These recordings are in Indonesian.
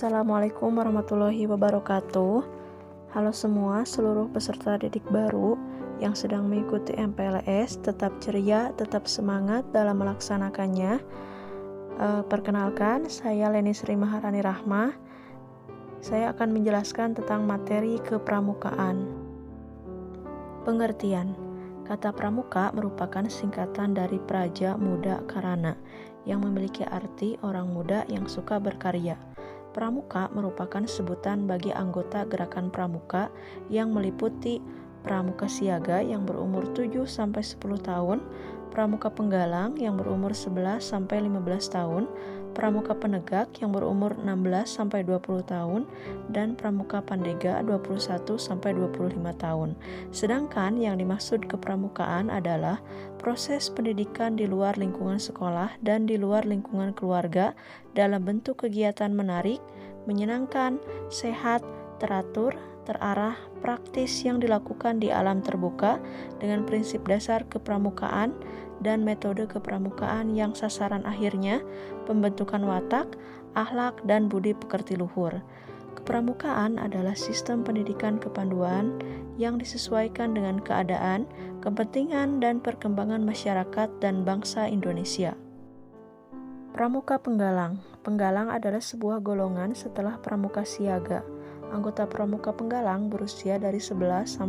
Assalamualaikum warahmatullahi wabarakatuh. Halo semua, seluruh peserta didik baru yang sedang mengikuti MPLS, tetap ceria, tetap semangat dalam melaksanakannya. Perkenalkan, saya Leni Sri Maharani Rahmah. Saya akan menjelaskan tentang materi kepramukaan. Pengertian. Kata pramuka merupakan singkatan dari Praja Muda Karana, yang memiliki arti orang muda yang suka berkarya. Pramuka merupakan sebutan bagi anggota gerakan pramuka yang meliputi pramuka siaga yang berumur 7-10 tahun, pramuka penggalang yang berumur 11-15 tahun, pramuka penegak yang berumur 16-20 tahun, dan pramuka pandega 21-25 tahun. Sedangkan yang dimaksud kepramukaan adalah proses pendidikan di luar lingkungan sekolah dan di luar lingkungan keluarga dalam bentuk kegiatan menarik, menyenangkan, sehat, teratur, terarah, praktis yang dilakukan di alam terbuka dengan prinsip dasar kepramukaan dan metode kepramukaan yang sasaran akhirnya pembentukan watak, akhlak, dan budi pekerti luhur. Kepramukaan adalah sistem pendidikan kepanduan yang disesuaikan dengan keadaan, kepentingan, dan perkembangan masyarakat dan bangsa Indonesia. Pramuka penggalang. Penggalang adalah sebuah golongan setelah pramuka siaga. Anggota pramuka penggalang berusia dari 11-15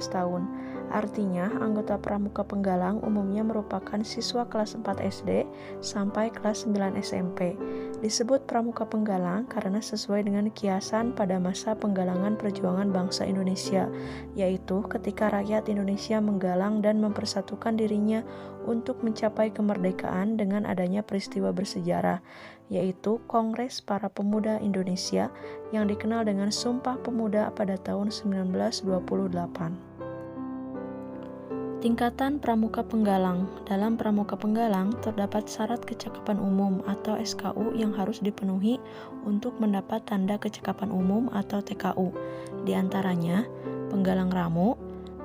tahun. Artinya, anggota pramuka penggalang umumnya merupakan siswa kelas 4 SD sampai kelas 9 SMP. Disebut pramuka penggalang karena sesuai dengan kiasan pada masa penggalangan perjuangan bangsa Indonesia, yaitu ketika rakyat Indonesia menggalang dan mempersatukan dirinya untuk mencapai kemerdekaan dengan adanya peristiwa bersejarah, yaitu Kongres Para Pemuda Indonesia yang dikenal dengan Sumpah Pemuda pada tahun 1928. Tingkatan pramuka penggalang. Dalam pramuka penggalang terdapat syarat kecakapan umum atau SKU yang harus dipenuhi untuk mendapat tanda kecakapan umum atau TKU. Di antaranya penggalang ramu,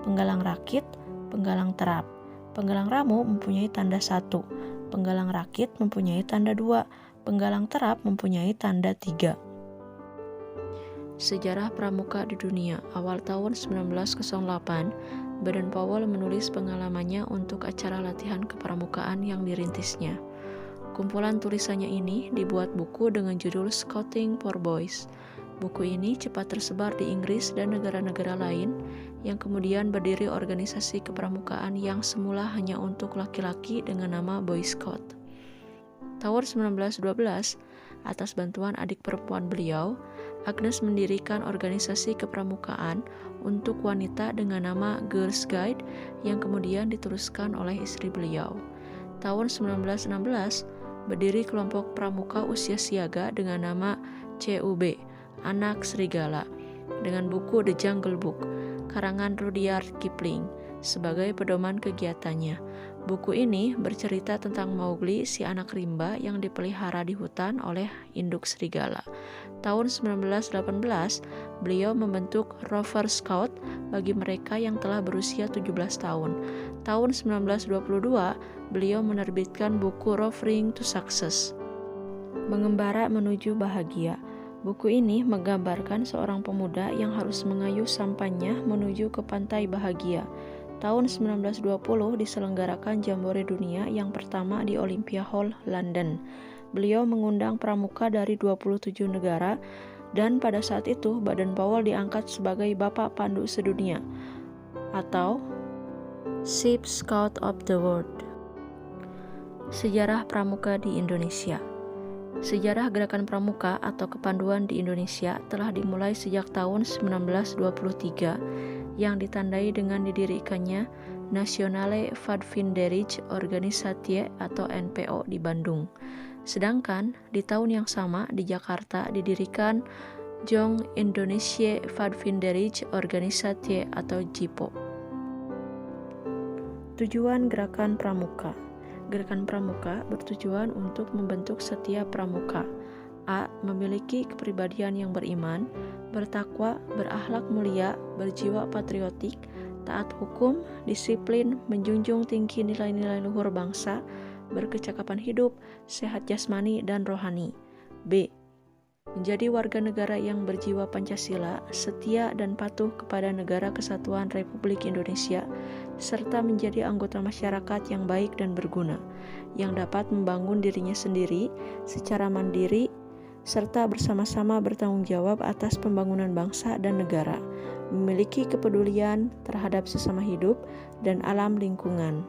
penggalang rakit, penggalang terap. Penggalang ramu mempunyai tanda 1, penggalang rakit mempunyai tanda 2, penggalang terap mempunyai tanda 3. Sejarah pramuka di dunia. Awal tahun 1908, Baden Powell menulis pengalamannya untuk acara latihan kepramukaan yang dirintisnya. Kumpulan tulisannya ini dibuat buku dengan judul Scouting for Boys. Buku ini cepat tersebar di Inggris dan negara-negara lain, yang kemudian berdiri organisasi kepramukaan yang semula hanya untuk laki-laki dengan nama Boy Scout. Tahun 1912, atas bantuan adik perempuan beliau, Agnes mendirikan organisasi kepramukaan untuk wanita dengan nama Girls Guide yang kemudian diteruskan oleh istri beliau. Tahun 1916, berdiri kelompok pramuka usia siaga dengan nama CUB, Anak Serigala, dengan buku The Jungle Book, karangan Rudyard Kipling, sebagai pedoman kegiatannya. Buku ini bercerita tentang Mowgli, si anak rimba yang dipelihara di hutan oleh induk serigala. Tahun 1918, beliau membentuk Rover Scout bagi mereka yang telah berusia 17 tahun. Tahun 1922, beliau menerbitkan buku Roving to Success, Mengembara Menuju Bahagia. Buku ini menggambarkan seorang pemuda yang harus mengayuh sampannya menuju ke pantai bahagia. Tahun 1920 diselenggarakan Jambore Dunia yang pertama di Olympia Hall, London. Beliau mengundang pramuka dari 27 negara dan pada saat itu Baden Powell diangkat sebagai Bapak Pandu Sedunia atau Chief Scout of the World. Sejarah pramuka di Indonesia. Sejarah gerakan pramuka atau kepanduan di Indonesia telah dimulai sejak tahun 1923 yang ditandai dengan didirikannya Nationale Vadvinderij Organisatie atau NPO di Bandung. Sedangkan di tahun yang sama di Jakarta didirikan Jong Indonesië Vadvinderij Organisatie atau JIPO. Tujuan gerakan pramuka. Gerakan pramuka bertujuan untuk membentuk setiap pramuka. A. Memiliki kepribadian yang beriman, bertakwa, berakhlak mulia, berjiwa patriotik, taat hukum, disiplin, menjunjung tinggi nilai-nilai luhur bangsa, berkecakapan hidup, sehat jasmani dan rohani. B. menjadi warga negara yang berjiwa Pancasila, setia dan patuh kepada Negara Kesatuan Republik Indonesia, serta menjadi anggota masyarakat yang baik dan berguna, yang dapat membangun dirinya sendiri secara mandiri, serta bersama-sama bertanggung jawab atas pembangunan bangsa dan negara, memiliki kepedulian terhadap sesama hidup dan alam lingkungan.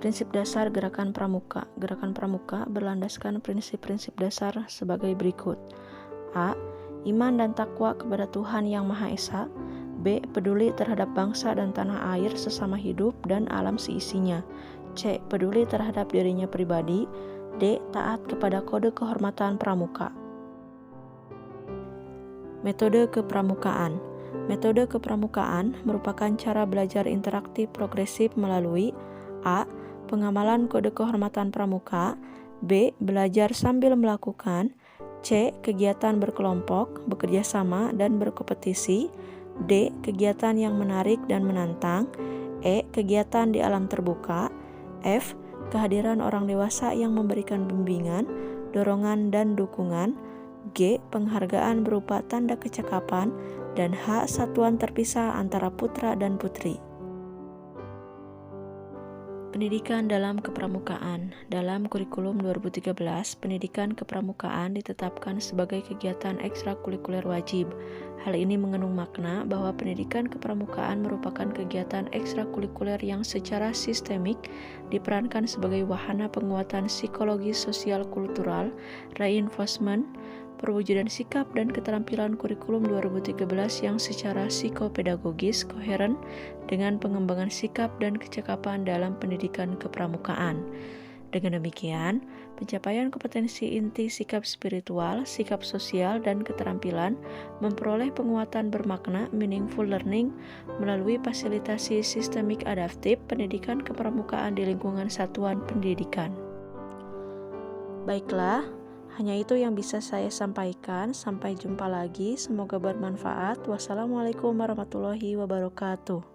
Prinsip dasar Gerakan Pramuka. Gerakan Pramuka berlandaskan prinsip-prinsip dasar sebagai berikut. A. Iman dan takwa kepada Tuhan Yang Maha Esa. B. Peduli terhadap bangsa dan tanah air sesama hidup dan alam seisinya. C. Peduli terhadap dirinya pribadi. D. Taat kepada kode kehormatan pramuka. Metode kepramukaan. Metode kepramukaan merupakan cara belajar interaktif progresif melalui A. Pengamalan kode kehormatan pramuka. B. Belajar sambil melakukan. C. Kegiatan berkelompok, bekerja sama, dan berkompetisi. D. Kegiatan yang menarik dan menantang. E. Kegiatan di alam terbuka. F. Kehadiran orang dewasa yang memberikan bimbingan, dorongan, dan dukungan. G. Penghargaan berupa tanda kecakapan. Dan H. Satuan terpisah antara putra dan putri. Pendidikan dalam kepramukaan. Dalam kurikulum 2013, pendidikan kepramukaan ditetapkan sebagai kegiatan ekstrakurikuler wajib. Hal ini mengandung makna bahwa pendidikan kepramukaan merupakan kegiatan ekstrakurikuler yang secara sistemik diperankan sebagai wahana penguatan psikologi sosial kultural, reinforcement, perwujudan sikap dan keterampilan kurikulum 2013 yang secara psikopedagogis koheren dengan pengembangan sikap dan kecakapan dalam pendidikan kepramukaan. Dengan demikian, pencapaian kompetensi inti sikap spiritual, sikap sosial, dan keterampilan memperoleh penguatan bermakna meaningful learning melalui fasilitasi sistemik adaptif pendidikan kepramukaan di lingkungan satuan pendidikan. Baiklah, hanya itu yang bisa saya sampaikan. Sampai jumpa lagi. Semoga bermanfaat. Wassalamualaikum warahmatullahi wabarakatuh.